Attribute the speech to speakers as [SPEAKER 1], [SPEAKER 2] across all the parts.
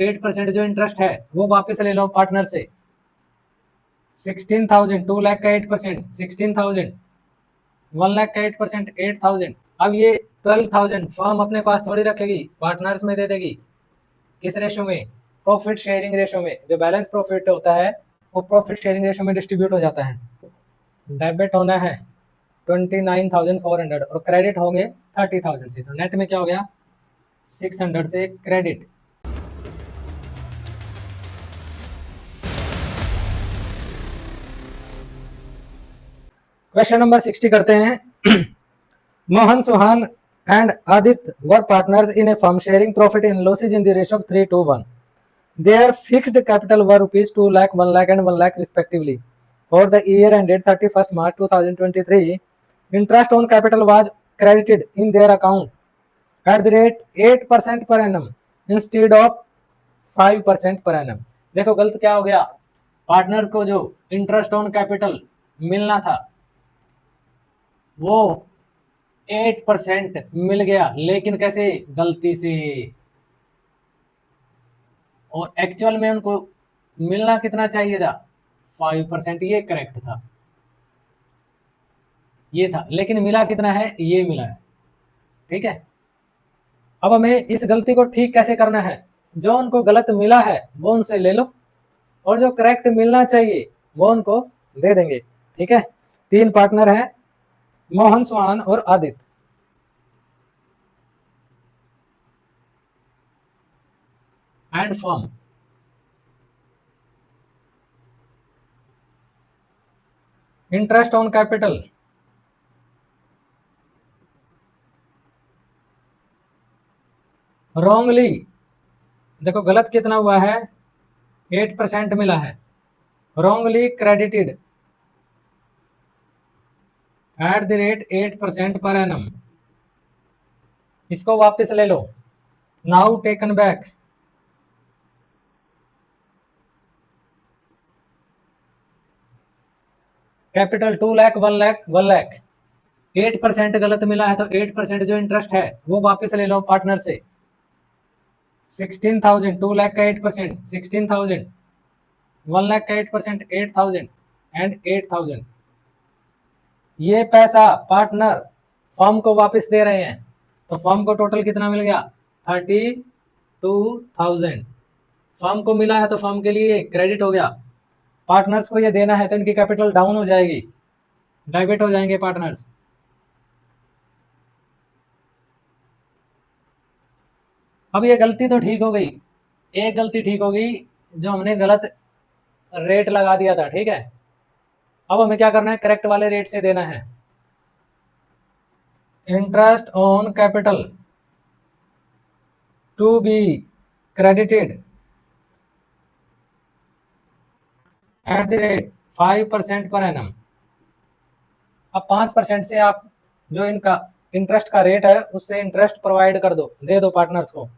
[SPEAKER 1] 8% जो इंटरेस्ट है वो वापस ले लो पार्टनर से। 16,000, 2 लाख का 8%, 16,000, 1 लाख का 8%, 8,000। अब ये 12,000 फर्म अपने पास थोड़ी रखेगी, पार्टनर्स में दे देगी। किस रेशो में? प्रॉफिट शेयरिंग रेशो में। जो बैलेंस प्रॉफिट होता है वो प्रॉफिट शेयरिंग रेशो में डिस्ट्रीब्यूट हो जाता है। डेबिट होना है 29,400 और क्रेडिट होंगे 30,000 से। तो नेट में क्या हो गया? 600 से क्रेडिट। क्वेश्चन नंबर 60 करते हैं। मोहन, सुहान and Adit were partners in a firm sharing profit and losses in the ratio of 3:1. Their fixed capital were rupees 2 lakh, 1 lakh and 1 lakh respectively. For the year ended 31st March 2023, interest on capital was credited in their account at the rate 8% per annum instead of 5% per annum. देखो गलत क्या हो गया? Partner को जो interest on capital मिलना था वो 8% मिल गया, लेकिन कैसे? गलती से। और एक्चुअल में उनको मिलना कितना चाहिए था? 5%। ये करेक्ट था, ये था, लेकिन मिला कितना है? ये मिला है। ठीक है, अब हमें इस गलती को ठीक कैसे करना है? जो उनको गलत मिला है वो उनसे ले लो और जो करेक्ट मिलना चाहिए वो उनको दे देंगे। ठीक है, 3 पार्टनर हैं, मोहन, सुहान और Aditya. And firm. Interest on capital wrongly, देखो गलत कितना हुआ है? 8% मिला है। Wrongly credited at the rate 8% per annum. इसको वापस ले लो। Now taken back. Capital 2 lakh, 1 lakh, 1 lakh. 8% गलत मिला है तो 8% जो इंटरेस्ट है वो वापस ले लो पार्टनर से। 16,000, 2 लाख का 8%, 16,000, 1 लाख का 8%, 8,000 एंड 8,000। ये पैसा पार्टनर फर्म को वापस दे रहे हैं, तो फर्म को टोटल कितना मिल गया? 32,000। फर्म को मिला है तो फर्म के लिए क्रेडिट हो गया। पार्टनर्स को ये देना है तो इनकी कैपिटल डाउन हो जाएगी, डेबिट हो जाएंगे पार्टनर्स। अब ये गलती तो ठीक हो गई, एक गलती ठीक हो गई, जो हमने गलत रेट लगा दिया था। ठीक है, अब हमें क्या करना है? करेक्ट वाले रेट से देना है। Interest on capital to be credited at the rate 5% per annum. अब 5% से आप जो इनका इंटरेस्ट का रेट है उससे इंटरेस्ट प्रोवाइड कर दो, दे दो पार्टनर्स को।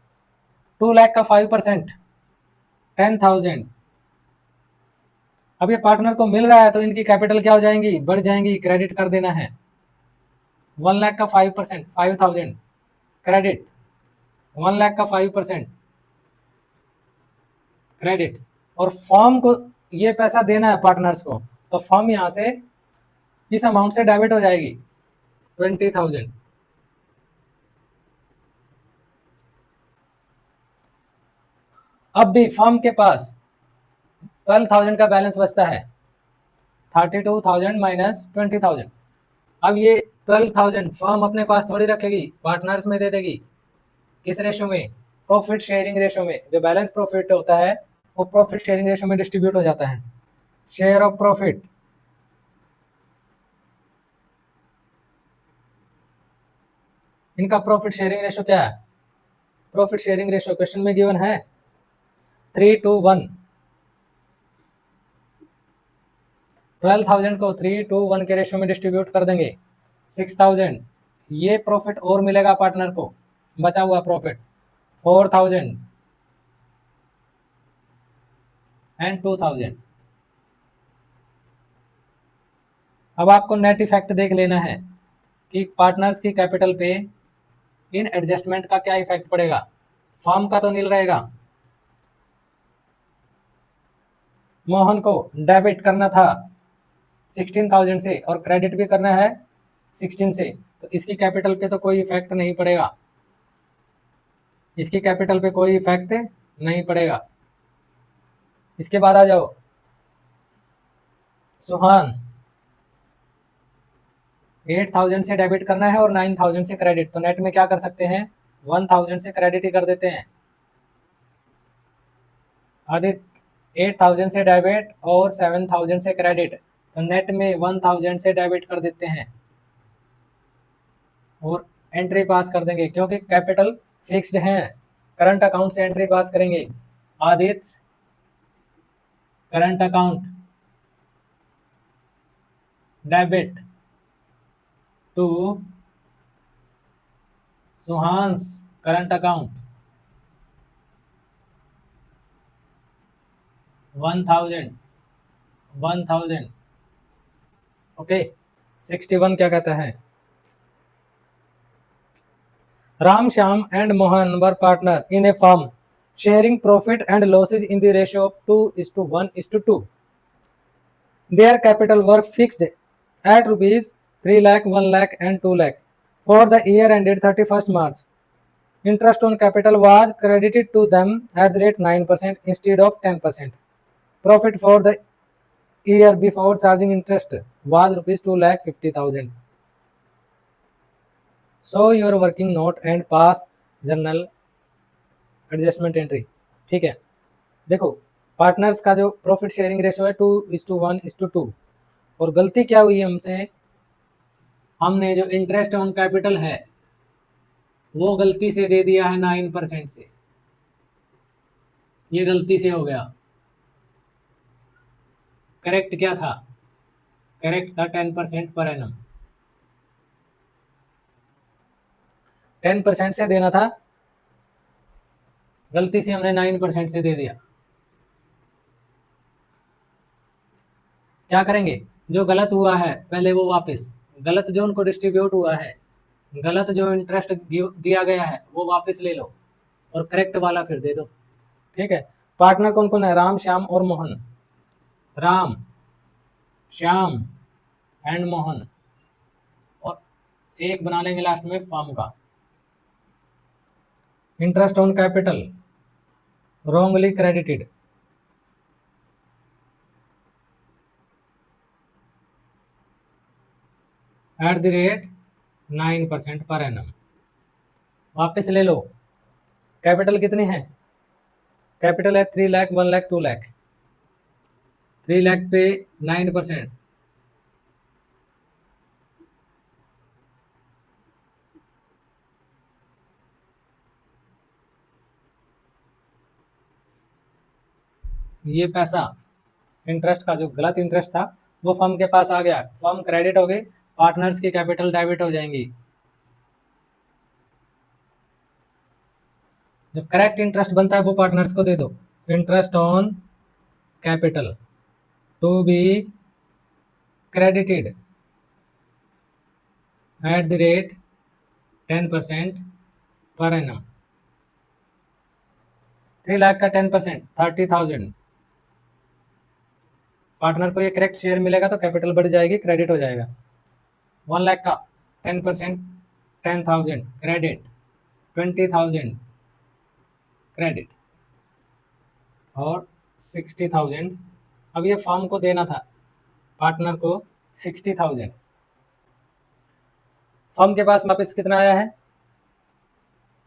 [SPEAKER 1] 2 लाख का 5%, 10,000। अब ये पार्टनर को मिल रहा है तो इनकी कैपिटल क्या हो जाएंगी? बढ़ जाएंगी, क्रेडिट कर देना है। 1 लाख का 5%, 5,000 क्रेडिट। 1 लाख का 5% क्रेडिट। और फर्म को ये पैसा देना है पार्टनर्स को, तो फर्म यहाँ से इस अमाउंट से डेबिट हो जाएगी 20,000। अब भी फर्म के पास 12,000 का बैलेंस बचता है। 32,000 माइनस 20,000। अब ये 12,000 फर्म अपने पास थोड़ी रखेगी, पार्टनर्स में दे देगी। किस रेशो में? प्रॉफिट शेयरिंग रेशो में। जो बैलेंस प्रॉफिट होता है वो प्रॉफिट शेयरिंग रेशो में डिस्ट्रीब्यूट हो जाता है। Share of profit. इनका प्रॉफिट शेयरिंग रेशो क्या है? प्रॉफिट शेयरिंग रेशो क्वेश्चन में गिवन है 3:1। 12,000 को 3:1 के रेशो में डिस्ट्रीब्यूट कर देंगे। 6,000 ये प्रॉफिट और मिलेगा पार्टनर को, बचा हुआ प्रॉफिट 4,000 एंड 2,000। अब आपको नेट इफेक्ट देख लेना है कि पार्टनर्स की कैपिटल पे इन एडजस्टमेंट का क्या इफेक्ट पड़ेगा। फर्म का तो नील रहेगा, मोहन को डेबिट करना था 16,000 से और क्रेडिट भी करना है 16 से, तो इसकी कैपिटल पे तो कोई इफेक्ट नहीं पड़ेगा, इसकी कैपिटल पे कोई इफेक्ट नहीं पड़ेगा। इसके बाद आ जाओ, सुहान 8,000 से डेबिट करना है और 9,000 से क्रेडिट, तो नेट में क्या कर सकते हैं, 1,000 से क्रेडिट ही कर देते हैं। आदित्य 8,000 से डेबिट और 7,000 से क्रेडिट, तो नेट में 1,000 से डेबिट कर देते हैं और एंट्री पास कर देंगे क्योंकि कैपिटल फिक्स्ड है। करंट अकाउंट से एंट्री पास करेंगे। Aditya current account debit to Suhans current account 1,000 okay. 61 क्या कहता है, Ram, Shyam and Mohan were partners in a firm, sharing profit and losses in the ratio of 2:1:2. Their capital were fixed at rupees 3 lakh, 1 lakh and 2 lakh for the year ended 31st March. Interest on capital was credited to them at the rate 9% instead of 10%. Profit for the year before charging interest was rupees 2,50,000. Show your working note and pass journal adjustment entry. ठीक है, देखो partners का जो profit sharing ratio है 2:1:2 और गलती क्या हुई हमसे, हमने जो इंटरेस्ट ऑन कैपिटल है वो गलती से दे दिया है 9% से, ये गलती से हो गया। करेक्ट क्या था, करेक्ट था 10% पर एनम, 10% से देना था, गलती से हमने 9% से दे दिया। क्या करेंगे, जो गलत हुआ है पहले वो वापस, गलत जो उनको डिस्ट्रीब्यूट हुआ है, गलत जो इंटरेस्ट दिया गया है वो वापस ले लो और करेक्ट वाला फिर दे दो। ठीक है, पार्टनर कौन कौन है, राम, श्याम और मोहन। राम, श्याम एंड मोहन, और एक बना लेंगे लास्ट में फर्म का। Interest on capital wrongly credited, at the rate 9% per annum, वापस ले लो। कैपिटल कितनी है, कैपिटल है 3 लाख, 1 लाख, 2 लाख। 3 लाख पे 9%, ये पैसा इंटरेस्ट का जो गलत इंटरेस्ट था वो फर्म के पास आ गया, फर्म क्रेडिट हो गई, पार्टनर्स की कैपिटल डेबिट हो जाएंगी। जो करेक्ट इंटरेस्ट बनता है वो पार्टनर्स को दे दो। Interest on capital to be credited at the rate 10% per annum. 3 lakh का 10% 30,000, पार्टनर को ये करेक्ट शेयर मिलेगा तो कैपिटल बढ़ जाएगी, क्रेडिट हो जाएगा। 1 लाख का 10% 10,000 क्रेडिट, 20,000 क्रेडिट और 60,000। अब ये फर्म को देना था पार्टनर को 60,000, फर्म के पास वापस कितना आया है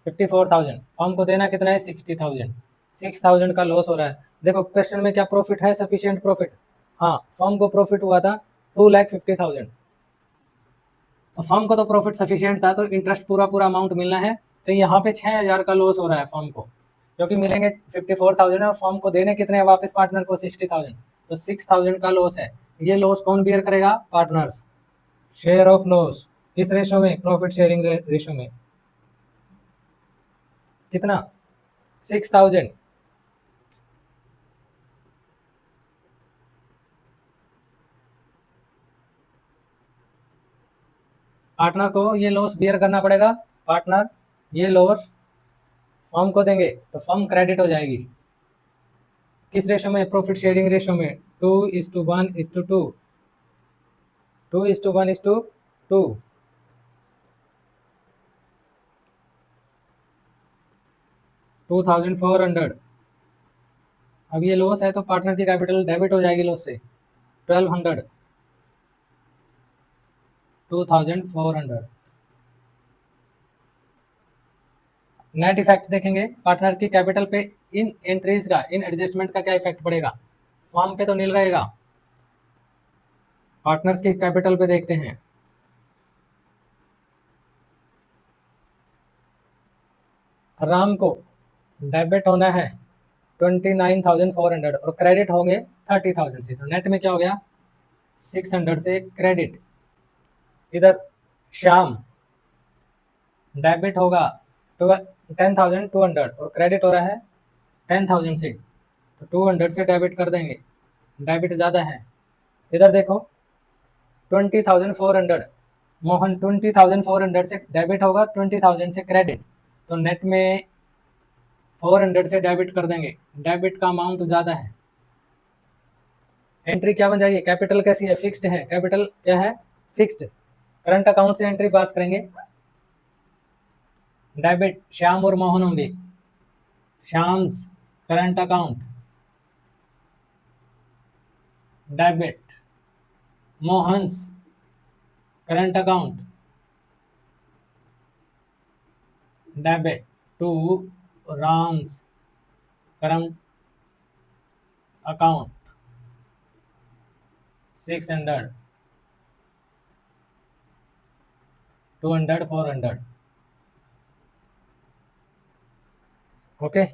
[SPEAKER 1] 54,000, फर्म को देना कितना है 60,000, 6,000 का लॉस हो रहा है। देखो क्वेश्चन में क्या प्रॉफिट है, सफिशिएंट प्रॉफिट, हाँ फर्म को प्रॉफिट हुआ था 2,50,000, तो फर्म को तो प्रॉफिट सफिशिएंट था, तो इंटरेस्ट पूरा पूरा अमाउंट मिलना है, तो यहाँ पे 6,000 का लॉस हो रहा है फर्म को, क्योंकि मिलेंगे 54,000 और फर्म को देने कितने हैं वापस पार्टनर को 60,000, तो 6,000 का लॉस है। ये लॉस कौन बियर करेगा, पार्टनर्स। शेयर ऑफ लॉस किस रेशो में, प्रॉफिट शेयरिंग रेशो में, कितना 6,000। पार्टनर को ये लॉस बियर करना पड़ेगा, पार्टनर ये लॉस फर्म को देंगे तो फर्म क्रेडिट हो जाएगी। किस रेशो में? प्रॉफिट शेयरिंग रेशो में 2:1:2, 2:1:2, 2400। अब ये लॉस है तो पार्टनर की कैपिटल डेबिट हो जाएगी लॉस से, 1200, 2400। नेट इफेक्ट देखेंगे पार्टनर की कैपिटल पे, इन एंट्रीज का, इन एडजस्टमेंट का क्या इफेक्ट पड़ेगा? फॉर्म पे तो नील रहेगा। पार्टनर्स की कैपिटल पे देखते हैं। राम को डेबिट होना है 29,400 और क्रेडिट होंगे 30,000 से, तो नेट में क्या हो गया? 600 से क्रेडिट। इधर श्याम डेबिट होगा 10,200 और क्रेडिट हो रहा है 10,000 से, तो 200 से डेबिट कर देंगे, डेबिट ज़्यादा है। इधर देखो 20,400, मोहन 20,400 से डेबिट होगा, 20,000 से क्रेडिट, तो नेट में 400 से डेबिट कर देंगे, डेबिट का अमाउंट ज़्यादा है। एंट्री क्या बन जाएगी? कैपिटल कैसी है? फिक्स्ड है। कैपिटल क्या है? फिक्स्ड। करंट अकाउंट से एंट्री पास करेंगे। डेबिट श्याम और मोहन होंगे, Shyam's current account, debit Mohan's current account, debit to Ram's current account 600, 200, 400। Okay.